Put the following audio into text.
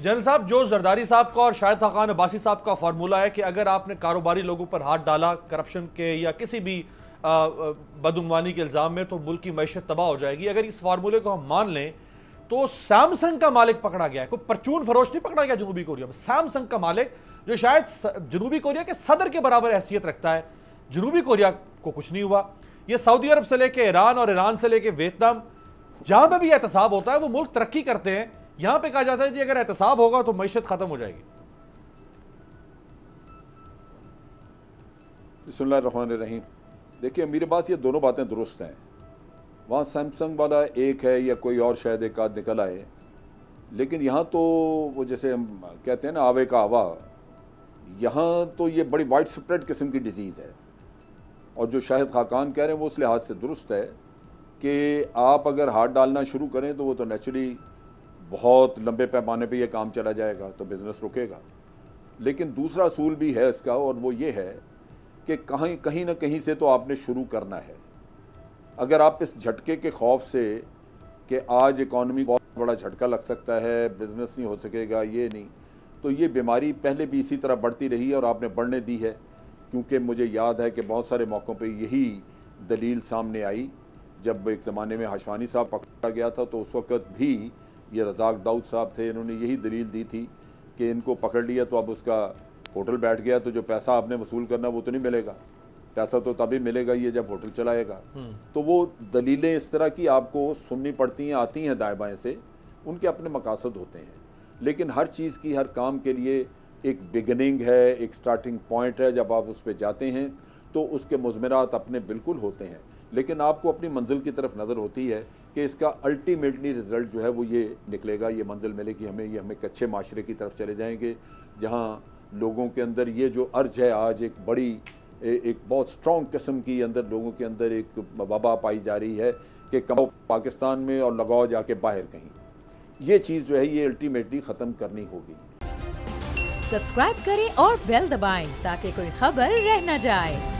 General साहब, जो जरदारी साहब का और शाहिद खाकान अब्बासी साहब का फार्मूला है कि अगर आपने कारोबारी लोगों पर हाथ डाला करप्शन के या किसी भी बदउनवानी के इल्ज़ाम में तो मुल्क की मैशत तबाह हो जाएगी, अगर इस फार्मूले को हम मान लें तो सैमसंग का मालिक पकड़ा गया है, कोई परचून फरोश नहीं पकड़ा गया जनूबी कोरिया में। सैमसंग का मालिक जो शायद जनूबी कोरिया के सदर के बराबर हैसियत रखता है, जनूबी कोरिया को कुछ नहीं हुआ। ये सऊदी अरब से लेके ईरान और ईरान से लेके वियतनाम, जहां पर भी एहतसाब होता है वो मुल्क तरक्की करते हैं। यहां पे कहा जाता है जी अगर एहतसाब होगा तो मैशत खत्म हो जाएगी। बिस्मिल्लाहिर्रहमानिर्रहीम। देखिए अमीर अब्बास, ये दोनों बातें दुरुस्त हैं। वहाँ सैमसंग वाला एक है या कोई और शायद एक आध निकल आए, लेकिन यहाँ तो वो जैसे हम कहते हैं ना आवे का आवा, यहाँ तो ये बड़ी वाइड स्प्रेड किस्म की डिजीज़ है। और जो शाहिद खाकान कह रहे हैं वो उस लिहाज से दुरुस्त है कि आप अगर हाथ डालना शुरू करें तो वो तो नेचुरली बहुत लंबे पैमाने पे ये काम चला जाएगा, तो बिज़नेस रुकेगा। लेकिन दूसरा असूल भी है इसका, और वो ये है कि कहीं ना कहीं से तो आपने शुरू करना है। अगर आप इस झटके के खौफ से कि आज इकॉनमी बहुत बड़ा झटका लग सकता है, बिज़नेस नहीं हो सकेगा, ये नहीं, तो ये बीमारी पहले भी इसी तरह बढ़ती रही है और आपने बढ़ने दी है। क्योंकि मुझे याद है कि बहुत सारे मौक़ों पे यही दलील सामने आई। जब एक ज़माने में हाशवानी साहब पकड़ा गया था तो उस वक़्त भी ये रज़ाक दाऊद साहब थे, इन्होंने यही दलील दी थी कि इनको पकड़ लिया तो अब उसका होटल बैठ गया तो जो पैसा आपने वसूल करना वो तो नहीं मिलेगा, पैसा तो तभी मिलेगा ये जब होटल चलाएगा। तो वो दलीलें इस तरह की आपको सुननी पड़ती हैं, आती हैं दाएं बाएं से, उनके अपने मकासद होते हैं। लेकिन हर चीज़ की, हर काम के लिए एक बिगनिंग है, एक स्टार्टिंग पॉइंट है। जब आप उस पर जाते हैं तो उसके मुज़मरात अपने बिल्कुल होते हैं, लेकिन आपको अपनी मंजिल की तरफ नज़र होती है कि इसका अल्टीमेटली रिज़ल्ट जो है वो ये निकलेगा, ये मंजिल मिलेगी हमें, ये हम एक अच्छे माशरे की तरफ चले जाएंगे जहाँ लोगों के अंदर ये जो अर्ज है आज एक बड़ी एक बहुत स्ट्रॉन्ग किस्म की अंदर लोगों के अंदर एक वबा पाई जा रही है कि कमाओ पाकिस्तान में और लगाओ जाके बाहर कहीं। ये चीज़ जो है ये अल्टीमेटली ख़त्म करनी होगी। सब्सक्राइब करें और बेल दबाएं ताकि कोई खबर रह न जाए।